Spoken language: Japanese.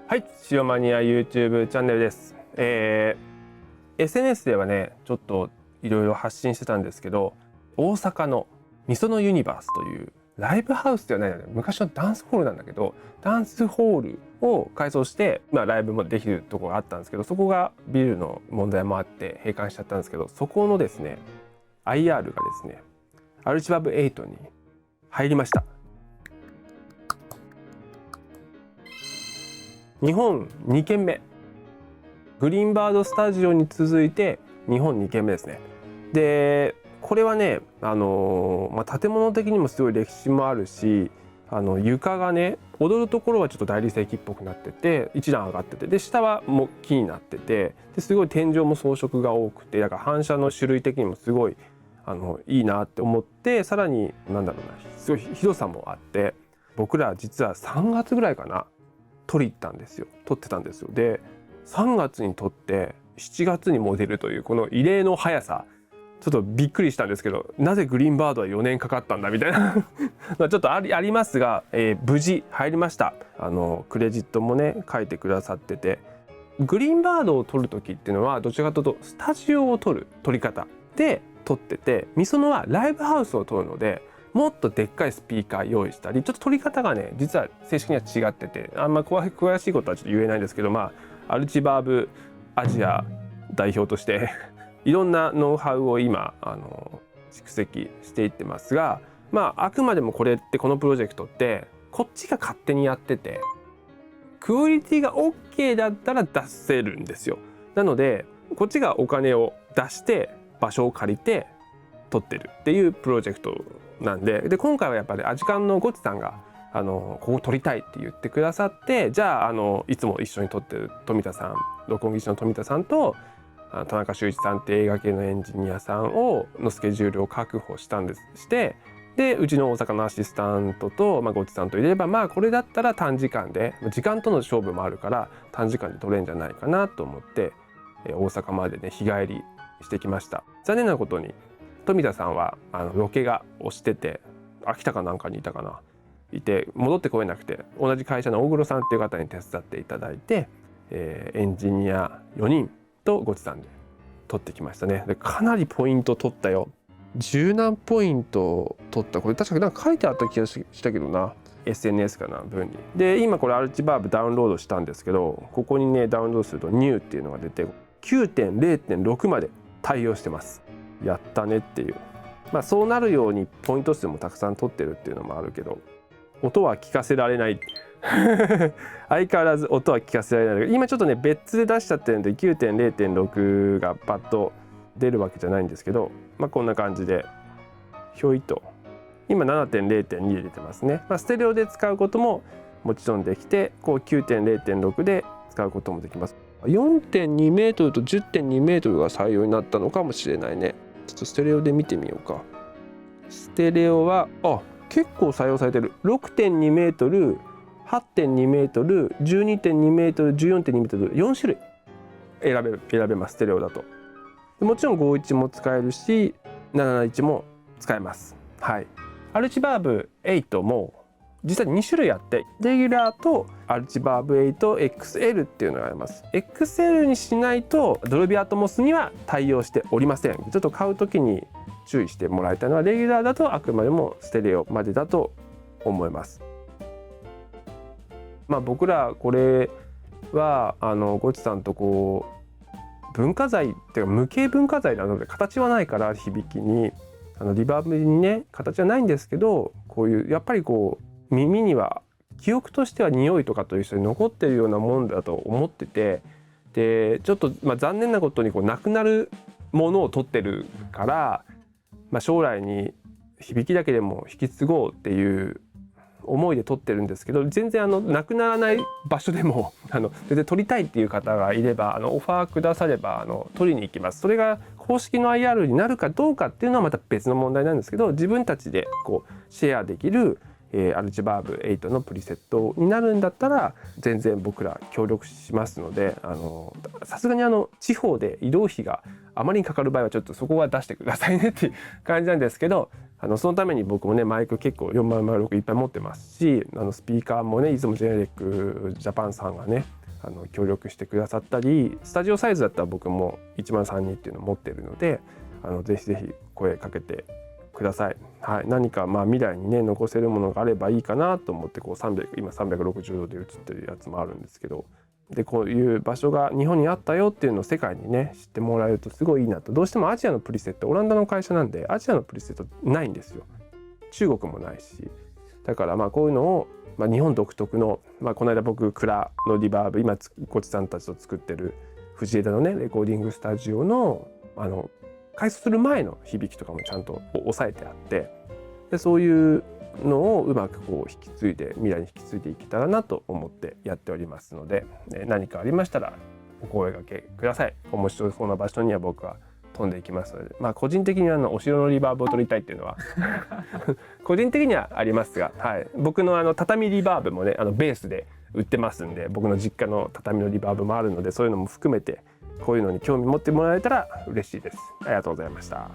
はい、塩マニア YouTube チャンネルです。SNS ではね、ちょっといろいろ発信してたんですけど、大阪のみそのユニバースというライブハウスではないので、昔のダンスホールなんだけど、ダンスホールを改装して、ライブもできるところがあったんですけど、そこがビルの問題もあって閉館しちゃったんですけど、そこのですね、IR がですね、アルチバブ8に入りました。日本2軒目、グリーンバードスタジオに続いて日本2軒目ですね。でこれはね、建物的にもすごい歴史もあるし、床がね、踊るところはちょっと大理石っぽくなってて一段上がってて、で下はもう木になってて、ですごい天井も装飾が多くて、だから反射の種類的にもすごいいいなって思って、さらにすごい広さもあって、僕ら実は3月ぐらいかな、撮ってたんですよ。で3月に撮って7月にも出るというこの異例の速さ、ちょっとびっくりしたんですけど、なぜグリーンバードは4年かかったんだみたいなちょっとありますが、無事入りました。クレジットもね書いてくださってて、グリーンバードを撮る時っていうのはどちらかというとスタジオを撮り方で撮ってて、みそのはライブハウスを撮るので、もっとでっかいスピーカー用意したり、ちょっと撮り方がね実は正式には違ってて、あんま詳しいことはちょっと言えないんですけど、アルチバーブアジア代表としていろんなノウハウを今蓄積していってますが、あくまでもこのプロジェクトってこっちが勝手にやってて、クオリティが OK だったら出せるんですよ。なのでこっちがお金を出して場所を借りて撮ってるっていうプロジェクトなんで、今回はやっぱりアジカンのゴチさんがここ撮りたいって言ってくださって、じゃあいつも一緒に撮ってる富田さん、録音技師の富田さんと田中修一さんって映画系のエンジニアさんのスケジュールを確保して、でうちの大阪のアシスタントと、ゴチさんといれば、これだったら短時間で、時間との勝負もあるから短時間で撮れるんじゃないかなと思って、大阪までね日帰りしてきました。残念なことに富田さんはロケが押してて、秋田かなんかにいて戻ってこれなくて、同じ会社の大黒さんっていう方に手伝っていただいて、エンジニア4人とゴチさんで撮ってきましたね。でかなりポイント取ったよ。10何ポイント取った。これ確かに書いてあった気がしたけどな、 SNS かな分に。で今これアルチバーブダウンロードしたんですけど、ここにねダウンロードするとニューっていうのが出て 9.0.6 まで対応してます。やったねっていう。そうなるようにポイント数もたくさん取ってるっていうのもあるけど、音は聞かせられない相変わらず音は聞かせられないけど、今ちょっとね別で出しちゃってるんで 9.0.6 がパッと出るわけじゃないんですけど、こんな感じでひょいと今 7.0.2 で出てますね。ステレオで使うことももちろんできて、こう 9.0.6 で使うこともできます。 4.2 メートルと 10.2 メートルが採用になったのかもしれないね。ちょっとステレオで見てみようか。ステレオは結構採用されてる。 6.2 メートル、 8.2 メートル、 12.2 メートル、 14.2 メートル、4種類選べます。ステレオだともちろん51も使えるし771も使えます。はい。アルチバーブ8も実は2種類あって、レギュラーとアルチバーブ 8XL っていうのがあります。 XL にしないとドルビーアトモスには対応しておりません。ちょっと買う時に注意してもらいたいのは、レギュラーだとあくまでもステレオまでだと思います。僕らこれはゴチさんと文化財っていうか無形文化財なので形はないから、響きにリバーブにね形はないんですけど、こういうやっぱり耳には記憶としては匂いとかと一緒に残ってるようなもんだと思ってて、でちょっと残念なことになくなるものを取ってるから、将来に響きだけでも引き継ごうっていう思いで撮ってるんですけど、全然なくならない場所でも全然撮りたいっていう方がいればオファーくだされば撮りに行きます。それが公式の IR になるかどうかっていうのはまた別の問題なんですけど、自分たちでシェアできるアルチバーブ8のプリセットになるんだったら全然僕ら協力しますので、さすがに地方で移動費があまりにかかる場合はちょっとそこは出してくださいねっていう感じなんですけど、そのために僕もねマイク結構4006いっぱい持ってますし、スピーカーもねいつもジェネリックジャパンさんがね協力してくださったり、スタジオサイズだったら僕も1032っていうのを持ってるので、ぜひぜひ声かけてください。はい、何か未来にね残せるものがあればいいかなと思って、こう今360度で映ってるやつもあるんですけど、でこういう場所が日本にあったよっていうのを世界にね知ってもらえるとすごいいいなと。どうしてもアジアのプリセット、オランダの会社なんでアジアのプリセットないんですよ。中国もないし、だからこういうのを日本独特の、この間僕蔵のリバーブ、今ごちさんたちと作ってる藤枝のねレコーディングスタジオの改装する前の響きとかもちゃんと抑えてあって、でそういうのをうまくこう引き継いで未来に引き継いでいけたらなと思ってやっておりますので、何かありましたらお声掛けください。面白そうな場所には僕は飛んでいきますので、個人的にお城のリバーブを取りたいっていうのは個人的にはありますが、はい、僕の畳リバーブもねベースで売ってますんで、僕の実家の畳のリバーブもあるので、そういうのも含めてこういうのに興味持ってもらえたら嬉しいです。ありがとうございました。